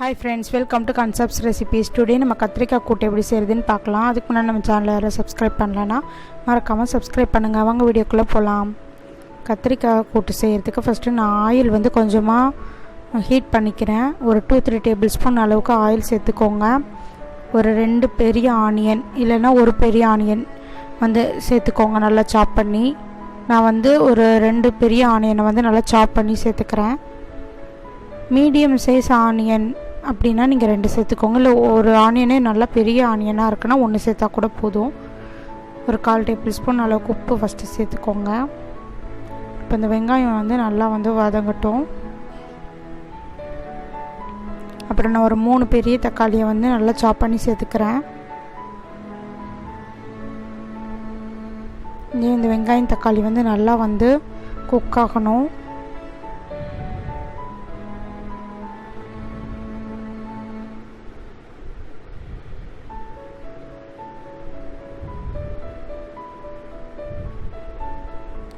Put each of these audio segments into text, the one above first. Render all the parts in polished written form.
Hi friends, welcome to Concepts Recipes. Today நம்ம கத்திரிக்காய் கூட்டு எப்படி செய்யறதுன்னு பார்க்கலாம். அதுக்கு முன்னாடி நம்ம சேனலை யாரும் சப்ஸ்கிரைப் பண்ணலனா மறக்காம சப்ஸ்கிரைப் பண்ணுங்க. வாங்க வீடியோக்குள்ள போலாம். கத்திரிக்காய் கூட்டு செய்யறதுக்கு ஃபர்ஸ்ட் நான் ஆயில் வந்து கொஞ்சமா ஹீட் பண்ணிக்கிறேன். ஒரு 2-3 டேபிள்ஸ்பூன் அளவுக்கு ஆயில் சேர்த்துக்கோங்க. ஒரு 2 பெரிய ஆனியன் இல்லனா ஒரு பெரிய ஆனியன் வந்து சேர்த்துக்கோங்க நல்லா சாப் பண்ணி. நான் வந்து ஒரு 2 பெரிய ஆனியனை வந்து நல்லா சாப் பண்ணி சேர்த்துக்கிறேன். மீடியம் சைஸ் ஆனியன் அப்படின்னா நீங்கள் 2 சேர்த்துக்கோங்க. இல்லை ஒரு ஆனியனே நல்லா பெரிய ஆனியனாக இருக்குன்னா 1 சேர்த்தா கூட போதும். ஒரு 1/4 டேபிள்ஸ்பூன் அளவுக்கு உப்பு ஃபஸ்ட்டு சேர்த்துக்கோங்க. இப்போ இந்த வெங்காயம் வந்து நல்லா வந்து வதங்கட்டும். அப்புறம் நான் ஒரு 3 பெரிய தக்காளியை வந்து நல்லா சாப் பண்ணி சேர்த்துக்கிறேன். இந்த வெங்காயம் தக்காளி வந்து நல்லா வந்து குக் ஆகணும்.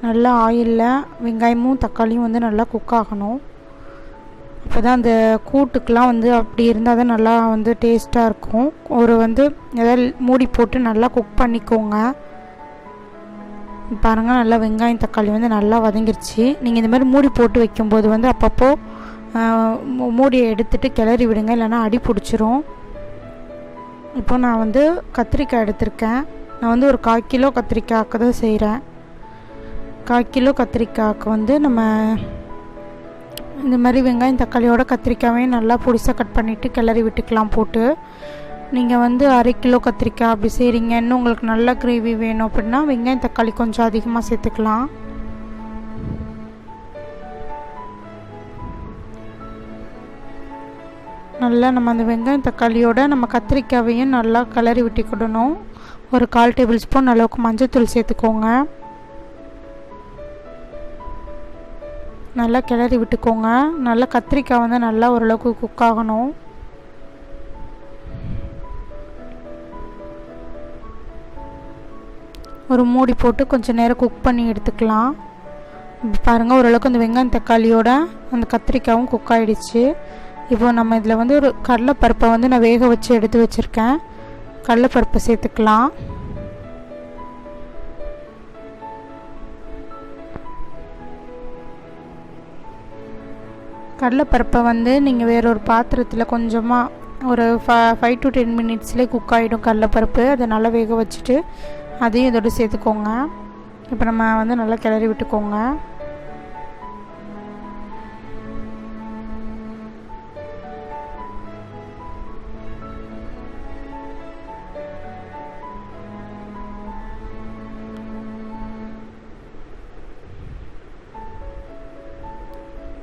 நல்லா ஆயிலில் வெங்காயமும் தக்காளியும் வந்து நல்லா குக் ஆகணும். அப்போ தான் அந்த கூட்டுக்கெலாம் வந்து அப்படி இருந்தால் தான் நல்லா வந்து டேஸ்ட்டாக இருக்கும். ஒரு வந்து எதாவது மூடி போட்டு நல்லா குக் பண்ணிக்கோங்க. பாருங்கள், நல்லா வெங்காயம் தக்காளி வந்து நல்லா வதங்கிருச்சு. நீங்கள் இந்த மாதிரி மூடி போட்டு வைக்கும்போது வந்து அப்பப்போ மூடியை எடுத்துகிட்டு கிளறி விடுங்க, இல்லைனா அடி பிடிச்சிரும். இப்போ நான் வந்து கத்திரிக்காய் எடுத்திருக்கேன். நான் வந்து ஒரு 1/4 கிலோ கத்திரிக்காய்க்கு தான் செய்கிறேன். 1/4 கிலோ கத்திரிக்காய்க்கு வந்து நம்ம இந்த மாதிரி வெங்காயம் தக்காளியோட கத்திரிக்காயையும் நல்லா பொடிசாக கட் பண்ணிவிட்டு கிளறி விட்டுக்கலாம் போட்டு. நீங்கள் வந்து 1/2 கிலோ கத்திரிக்காய் அப்படி செய்கிறீங்க, இன்னும் உங்களுக்கு நல்லா கிரேவி வேணும் அப்படின்னா வெங்காயம் தக்காளி கொஞ்சம் அதிகமாக சேர்த்துக்கலாம். நல்லா நம்ம அந்த வெங்காயம் தக்காளியோட நம்ம கத்திரிக்காயையும் நல்லா கிளறி விட்டுக்கிடணும். ஒரு 1/4 டேபிள்ஸ்பூன் அளவுக்கு மஞ்சள்தூள் சேர்த்துக்கோங்க. நல்லா கிளறி விட்டுக்கோங்க. நல்லா கத்திரிக்காய் வந்து நல்லா ஓரளவுக்கு குக் ஆகணும். ஒரு மூடி போட்டு கொஞ்சம் நேரம் குக் பண்ணி எடுத்துக்கலாம். பாருங்கள், ஓரளவுக்கு அந்த வெங்காயம் தக்காளியோட அந்த கத்திரிக்காயும் குக் ஆகிடுச்சு. இப்போ நம்ம இதில் வந்து ஒரு கடலைப்பருப்பை வந்து நான் வேக வச்சு எடுத்து வச்சுருக்கேன். கடலைப்பருப்பை சேர்த்துக்கலாம். கடலைப்பருப்பை வந்து நீங்கள் வேறொரு பாத்திரத்தில் கொஞ்சமாக ஒரு 5 to 10 மினிட்ஸ்லேயே குக் ஆகிடும் கடலைப்பருப்பு. அதை நல்லா வேக வச்சுட்டு அதையும் இதோடு சேர்த்துக்கோங்க. இப்போ நம்ம வந்து நல்லா கிளறி விட்டுக்கோங்க.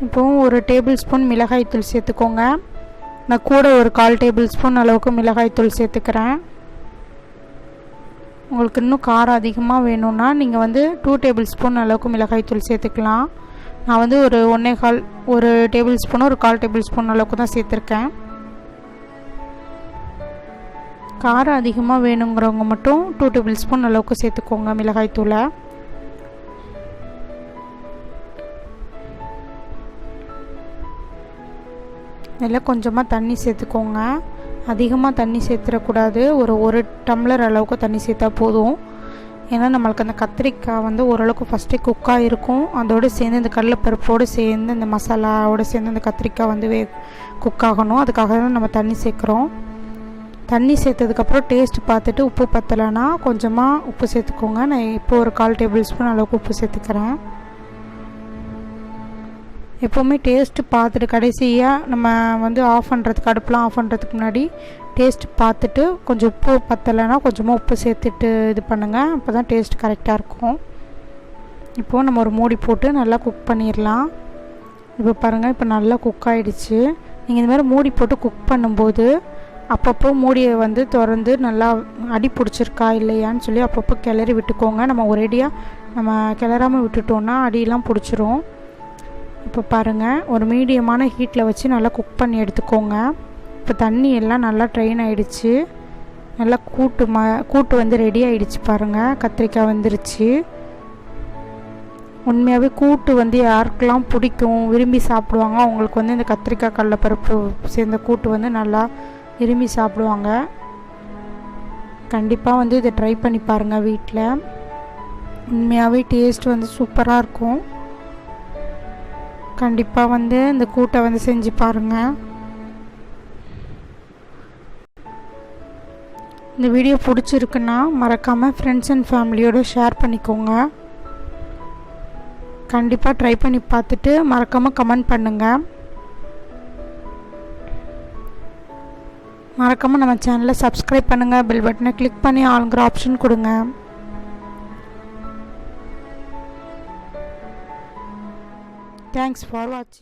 இப்போது ஒரு டேபிள்ஸ்பூன் மிளகாய்த்தூள் சேர்த்துக்கோங்க. நான் கூட ஒரு 1/4 டேபிள்ஸ்பூன் அளவுக்கு மிளகாய்த்தூள் சேர்த்துக்கிறேன். உங்களுக்கு இன்னும் காரம் அதிகமாக வேணும்னா நீங்கள் வந்து 2 டேபிள்ஸ்பூன் அளவுக்கு மிளகாய்த்தூள் சேர்த்துக்கலாம். நான் வந்து ஒரு 1 டேபிள்ஸ்பூனும் ஒரு 1/4 டேபிள்ஸ்பூன் அளவுக்கு தான் சேர்த்துருக்கேன். காரம் அதிகமாக வேணுங்கிறவங்க மட்டும் 2 டேபிள்ஸ்பூன் அளவுக்கு சேர்த்துக்கோங்க மிளகாய்த்தூளை. இதில் கொஞ்சமாக தண்ணி சேர்த்துக்கோங்க. அதிகமாக தண்ணி சேர்த்துடக்கூடாது. ஒரு டம்ளர் அளவுக்கு தண்ணி சேர்த்தா போதும். ஏன்னா நம்மளுக்கு அந்த கத்திரிக்காய் வந்து ஓரளவுக்கு ஃபஸ்ட்டே குக்காக இருக்கும். அதோடு சேர்ந்து இந்த கடலைப்பருப்போடு சேர்ந்து இந்த மசாலாவோடு சேர்ந்து அந்த கத்திரிக்காய் வந்து குக் ஆகணும். அதுக்காக தான் நம்ம தண்ணி சேர்க்குறோம். தண்ணி சேர்த்ததுக்கப்புறம் டேஸ்ட் பார்த்துட்டு உப்பு பத்தலைன்னா கொஞ்சமாக உப்பு சேர்த்துக்கோங்க. நான் இப்போ ஒரு 1/4 டேபிள்ஸ்பூன் அளவுக்கு உப்பு சேர்த்துக்கிறேன். எப்போவுமே டேஸ்ட்டு பார்த்துட்டு கடைசியாக நம்ம வந்து அடுப்பெலாம் ஆஃப் பண்ணுறதுக்கு முன்னாடி டேஸ்ட்டு பார்த்துட்டு கொஞ்சம் உப்பு பத்தலைன்னா கொஞ்சமாக உப்பு சேர்த்துட்டு இது பண்ணுங்கள். அப்போ தான் டேஸ்ட் கரெக்டாக இருக்கும். இப்போது நம்ம ஒரு மூடி போட்டு நல்லா குக் பண்ணிடலாம். இப்போ பாருங்கள், இப்போ நல்லா குக் ஆகிடுச்சு. நீங்கள் இந்த மாதிரி மூடி போட்டு குக் பண்ணும்போது அப்பப்போ மூடியை வந்து திறந்து நல்லா அடி பிடிச்சிருக்கா இல்லையான்னு சொல்லி அப்பப்போ கிளறி விட்டுக்கோங்க. நம்ம ஒரேடியாக நம்ம கிளறாமல் விட்டுட்டோன்னா அடியெல்லாம் பிடிச்சிரும். இப்போ பாருங்கள், ஒரு மீடியமான ஹீட்டில் வச்சு நல்லா குக் பண்ணி எடுத்துக்கோங்க. இப்போ தண்ணி எல்லாம் நல்லா ட்ரெயின் ஆகிடுச்சு. நல்லா கூட்டு வந்து ரெடி ஆகிடுச்சு. பாருங்கள், கத்திரிக்காய் வந்துருச்சு. உண்மையாகவே கூட்டு வந்து யாருக்கெல்லாம் பிடிக்கும் விரும்பி சாப்பிடுவாங்க அவங்களுக்கு வந்து இந்த கத்திரிக்காய் கடலைப்பருப்பு சேர்ந்த கூட்டு வந்து நல்லா விரும்பி சாப்பிடுவாங்க. கண்டிப்பாக வந்து இதை ட்ரை பண்ணி பாருங்கள் வீட்டில். உண்மையாகவே டேஸ்ட் வந்து சூப்பராக இருக்கும். கண்டிப்பாக வந்து இந்த கூட்டை வந்து செஞ்சு பாருங்கள். இந்த வீடியோ பிடிச்சிருக்குன்னா மறக்காமல் ஃப்ரெண்ட்ஸ் அண்ட் ஃபேமிலியோடு ஷேர் பண்ணிக்கோங்க. கண்டிப்பாக ட்ரை பண்ணி பார்த்துட்டு மறக்காமல் கமெண்ட் பண்ணுங்கள். மறக்காமல் நம்ம சேனலை சப்ஸ்கிரைப் பண்ணுங்கள். பெல் பட்டனை கிளிக் பண்ணி ஆளுங்கிற ஆப்ஷன் கொடுங்க. தேங்க்ஸ் ஃபார் வாட்சிங்.